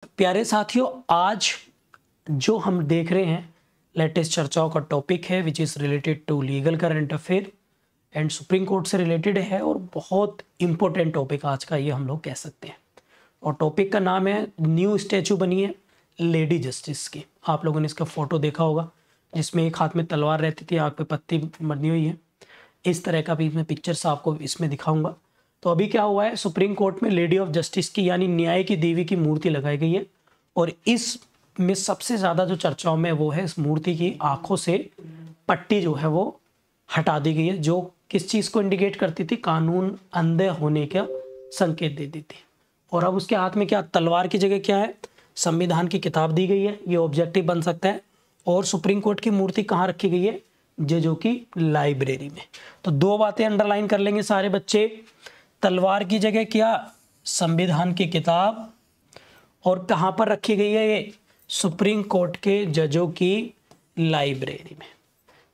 प्यारे साथियों, आज जो हम देख रहे हैं लेटेस्ट चर्चाओं का टॉपिक है which is related to legal current affair and supreme court से रिलेटेड है और बहुत इंपॉर्टेंट टॉपिक आज का ये हम लोग कह सकते हैं। और टॉपिक का नाम है न्यू स्टैचू बनी है लेडी जस्टिस की। आप लोगों ने इसका फोटो देखा होगा जिसमें एक हाथ में तलवार रहती थी, आग पे पत्ती बनी हुई है। इस तरह का भी मैं पिक्चर्स आपको इसमें दिखाऊंगा। तो अभी क्या हुआ है, सुप्रीम कोर्ट में लेडी ऑफ जस्टिस की यानी न्याय की देवी की मूर्ति लगाई गई है और इस में सबसे ज़्यादा जो चर्चाओं में वो है इस मूर्ति की आंखों से पट्टी जो है वो हटा दी गई है, जो किस चीज़ को इंडिकेट करती थी, कानून अंधे होने का संकेत देती थी। और अब उसके हाथ में क्या, तलवार की जगह क्या है, संविधान की किताब दी गई है। ये ऑब्जेक्टिव बन सकता है। और सुप्रीम कोर्ट की मूर्ति कहाँ रखी गई है, जजों की लाइब्रेरी में। तो दो बातें अंडरलाइन कर लेंगे सारे बच्चे। तलवार की जगह क्या, संविधान की किताब, और कहाँ पर रखी गई है ये, सुप्रीम कोर्ट के जजों की लाइब्रेरी में।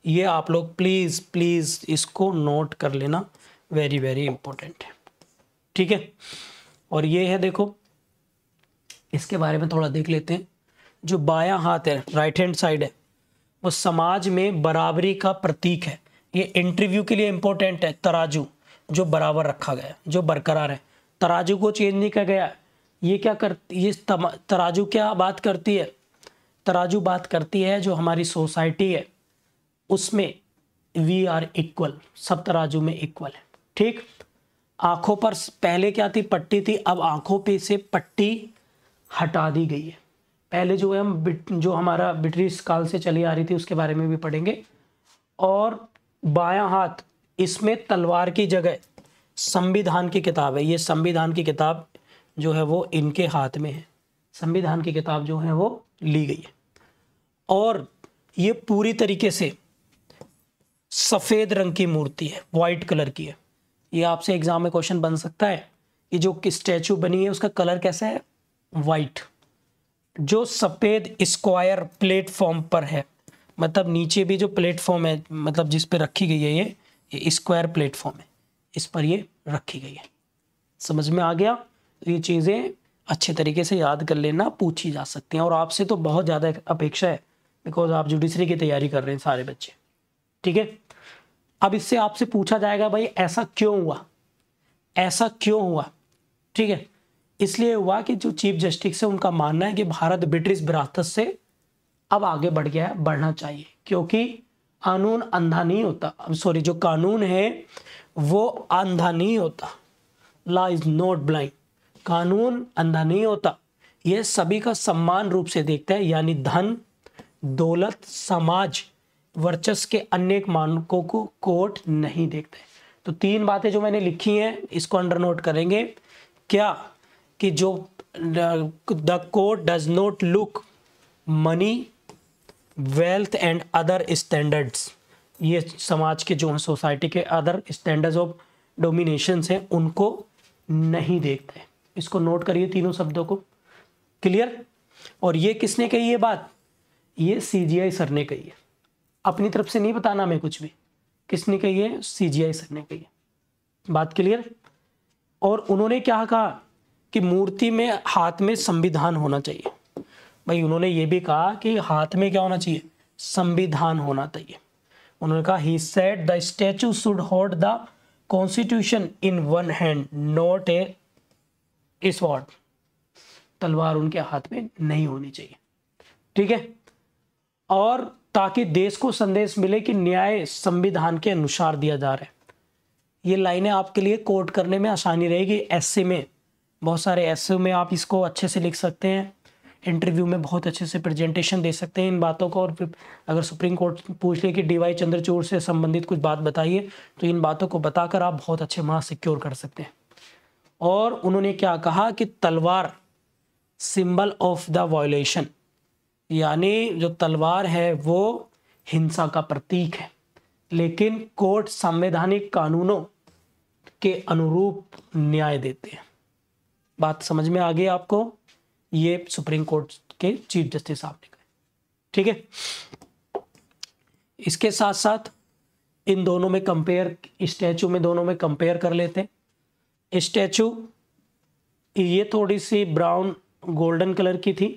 ये आप लोग प्लीज़ प्लीज़ इसको नोट कर लेना, वेरी वेरी इंपॉर्टेंट है, ठीक है। और ये है, देखो इसके बारे में थोड़ा देख लेते हैं। जो बायां हाथ है, राइट हैंड साइड है, वो समाज में बराबरी का प्रतीक है। ये इंटरव्यू के लिए इंपॉर्टेंट है। तराजू जो बराबर रखा गया, जो बरकरार है, तराजू को चेंज नहीं किया गया। ये क्या करती, ये तराजू क्या बात करती है, तराजू बात करती है जो हमारी सोसाइटी है उसमें वी आर इक्वल, सब तराजू में इक्वल है, ठीक। आंखों पर पहले क्या थी, पट्टी थी, अब आंखों पे से पट्टी हटा दी गई है। पहले जो है हम जो हमारा ब्रिटिश काल से चली आ रही थी उसके बारे में भी पढ़ेंगे। और बायां हाथ, इसमें तलवार की जगह संविधान की किताब है। ये संविधान की किताब जो है वो इनके हाथ में है, संविधान की किताब जो है वो ली गई है। और ये पूरी तरीके से सफ़ेद रंग की मूर्ति है, वाइट कलर की है। ये आपसे एग्जाम में क्वेश्चन बन सकता है कि जो स्टैचू बनी है उसका कलर कैसा है, वाइट। जो सफ़ेद स्क्वायर प्लेटफॉर्म पर है, मतलब नीचे भी जो प्लेटफॉर्म है, मतलब जिस पे रखी गई है ये स्क्वायर प्लेटफॉर्म है, इस पर ये रखी गई है। समझ में आ गया। ये चीज़ें अच्छे तरीके से याद कर लेना, पूछी जा सकती हैं। और आपसे तो बहुत ज़्यादा अपेक्षा है बिकॉज आप जुडिशरी की तैयारी कर रहे हैं सारे बच्चे, ठीक है। अब इससे आपसे पूछा जाएगा भाई ऐसा क्यों हुआ, ऐसा क्यों हुआ, ठीक है। इसलिए हुआ कि जो चीफ जस्टिस है उनका मानना है कि भारत ब्रिटिश विरासत से अब आगे बढ़ गया है, बढ़ना चाहिए, क्योंकि कानून अंधा नहीं होता, सॉरी, जो कानून है वो अंधा नहीं होता। लॉ इज नॉट ब्लाइंड, कानून अंधा नहीं होता, यह सभी का समान रूप से देखता है, यानी धन, दौलत, समाज, वर्चस्व के अनेक मानकों को कोर्ट नहीं देखता है। तो तीन बातें जो मैंने लिखी हैं इसको अंडर नोट करेंगे। क्या, कि जो the court does not look money, wealth and other standards, ये समाज के जो हैं, सोसाइटी के अदर स्टैंडर्ड्स ऑफ डोमिनेशन हैं उनको नहीं देखते। इसको नोट करिए तीनों शब्दों को, क्लियर। और ये किसने कही ये बात, ये सीजीआई सर ने कही है, अपनी तरफ से नहीं बताना मैं कुछ भी, किसने कही है, सीजीआई सर ने कही है, बात क्लियर। और उन्होंने क्या कहा कि मूर्ति में हाथ में संविधान होना चाहिए। भाई उन्होंने ये भी कहा कि हाथ में क्या होना चाहिए, संविधान होना चाहिए। उन्होंने कहा he said the statue should hold the constitution in one hand not a sword, तलवार उनके हाथ में नहीं होनी चाहिए, ठीक है। और ताकि देश को संदेश मिले कि न्याय संविधान के अनुसार दिया जा रहा है। ये लाइनें आपके लिए कोट करने में आसानी रहेगी। एसए में, बहुत सारे एसए में आप इसको अच्छे से लिख सकते हैं, इंटरव्यू में बहुत अच्छे से प्रेजेंटेशन दे सकते हैं इन बातों को। और फिर अगर सुप्रीम कोर्ट पूछ ले कि डीवाई चंद्रचूड़ से संबंधित कुछ बात बताइए, तो इन बातों को बताकर आप बहुत अच्छे मार्क्स सिक्योर कर सकते हैं। और उन्होंने क्या कहा कि तलवार सिंबल ऑफ द वायलेशन, यानी जो तलवार है वो हिंसा का प्रतीक है, लेकिन कोर्ट संवैधानिक कानूनों के अनुरूप न्याय देते हैं। बात समझ में आ गई आपको, ये सुप्रीम कोर्ट के चीफ जस्टिस साहब ने कहा, ठीक है। इसके साथ साथ इन दोनों में कंपेयर, स्टैचू में दोनों में कंपेयर कर लेते हैं। स्टैचू ये थोड़ी सी ब्राउन गोल्डन कलर की थी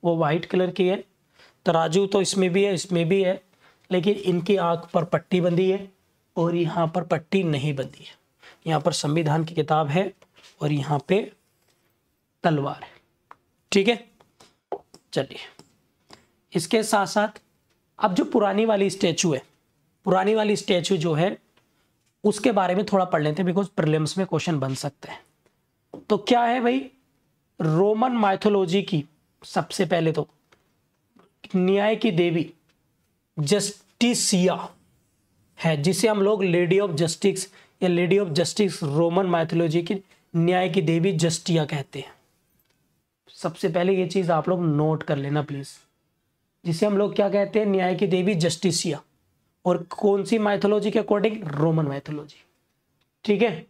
वो वाइट कलर की है। तराजू तो इसमें भी है, इसमें भी है, लेकिन इनकी आँख पर पट्टी बंधी है और यहाँ पर पट्टी नहीं बंधी है। यहाँ पर संविधान की किताब है और यहाँ पे तलवार है। ठीक है, चलिए इसके साथ साथ अब जो पुरानी वाली स्टैचू है, पुरानी वाली स्टैचू जो है उसके बारे में थोड़ा पढ़ लेते हैं, बिकॉज प्रीलिम्स में क्वेश्चन बन सकते हैं। तो क्या है भाई, रोमन माइथोलॉजी की सबसे पहले तो न्याय की देवी जस्टिसिया है, जिसे हम लोग लेडी ऑफ जस्टिस या lady of justice Roman mythology की न्याय की देवी जस्टिया कहते हैं। सबसे पहले ये चीज आप लोग नोट कर लेना प्लीज, जिसे हम लोग क्या कहते हैं, न्याय की देवी जस्टिसिया। और कौन सी माइथोलॉजी के अकॉर्डिंग, रोमन माइथोलॉजी। ठीक है,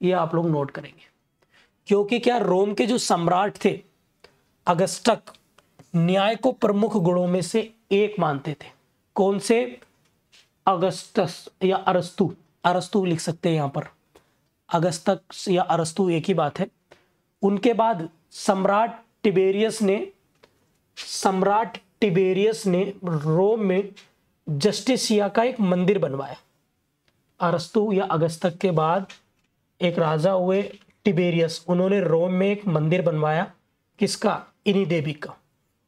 ये आप लोग नोट करेंगे, क्योंकि क्या रोम के जो सम्राट थे अगस्टक न्याय को प्रमुख गुणों में से एक मानते थे। कौन से, अगस्टस या अरस्तु, अरस्तु लिख सकते हैं यहाँ पर, अगस्तक या अरस्तु एक ही बात है। उनके बाद सम्राट टिबेरियस ने रोम में जस्टिसिया का एक मंदिर बनवाया। अरस्तु या अगस्तक के बाद एक राजा हुए टिबेरियस, उन्होंने रोम में एक मंदिर बनवाया, किसका, इन्हीं देवी का।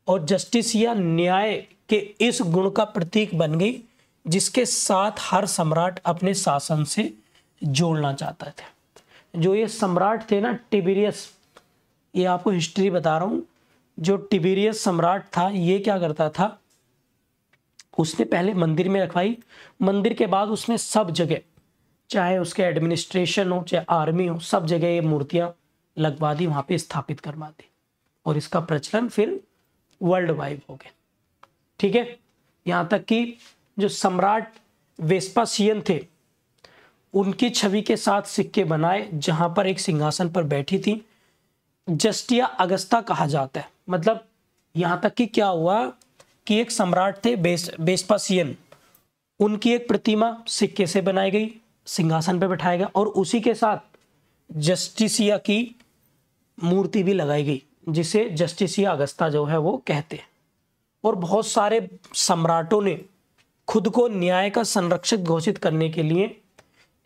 और जस्टिसिया न्याय के इस गुण का प्रतीक बन गई जिसके साथ हर सम्राट अपने शासन से जोड़ना चाहता था। जो ये सम्राट थे ना टिबेरियस, ये आपको हिस्ट्री बता रहा हूं, जो टिबेरियस सम्राट था ये क्या करता था, उसने पहले मंदिर में रखवाई, मंदिर के बाद उसने सब जगह, चाहे उसके एडमिनिस्ट्रेशन हो चाहे आर्मी हो, सब जगह ये मूर्तियां लगवा दी, वहां पे स्थापित करवा दी, और इसका प्रचलन फिर वर्ल्ड वाइड हो गया। ठीक है, यहाँ तक कि जो सम्राट वेस्पासियन थे उनकी छवि के साथ सिक्के बनाए, जहां पर एक सिंहासन पर बैठी थी, जस्टिया अगस्ता कहा जाता है। मतलब यहां तक कि क्या हुआ कि एक सम्राट थे वेस्पासियन, उनकी एक प्रतिमा सिक्के से बनाई गई, सिंहासन पर बैठाया गया, और उसी के साथ जस्टिसिया की मूर्ति भी लगाई गई, जिसे जस्टिसिया अगस्ता जो है वो कहते हैं। और बहुत सारे सम्राटों ने खुद को न्याय का संरक्षक घोषित करने के लिए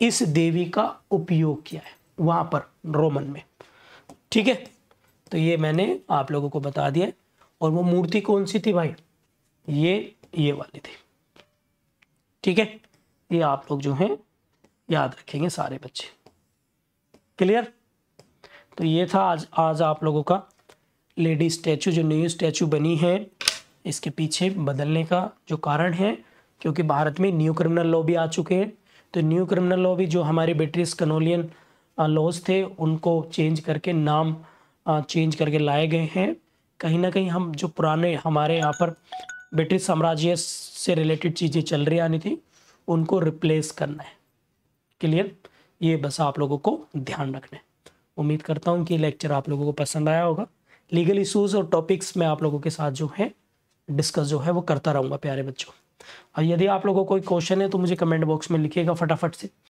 इस देवी का उपयोग किया है वहां पर रोमन में। ठीक है, तो ये मैंने आप लोगों को बता दिया। और वो मूर्ति कौन सी थी भाई, ये वाली थी। ठीक है, ये आप लोग जो हैं याद रखेंगे सारे बच्चे। क्लियर, तो ये था आज आप लोगों का लेडी स्टैचू, जो न्यू स्टैचू बनी है, इसके पीछे बदलने का जो कारण है, क्योंकि भारत में न्यू क्रिमिनल लॉ भी आ चुके हैं। तो न्यू क्रिमिनल लॉ भी जो हमारे ब्रिटिश कॉलोनियल लॉज थे उनको चेंज करके, नाम चेंज करके लाए गए हैं। कहीं ना कहीं हम जो पुराने हमारे यहाँ पर ब्रिटिश साम्राज्य से रिलेटेड चीज़ें चल रही आनी थी उनको रिप्लेस करना है। क्लियर, ये बस आप लोगों को ध्यान रखना है। उम्मीद करता हूँ कि लेक्चर आप लोगों को पसंद आया होगा। लीगल इश्यूज़ और टॉपिक्स मैं आप लोगों के साथ जो है डिस्कस जो है वो करता रहूँगा प्यारे बच्चों। और यदि आप लोगों को कोई क्वेश्चन है तो मुझे कमेंट बॉक्स में लिखिएगा फटाफट से।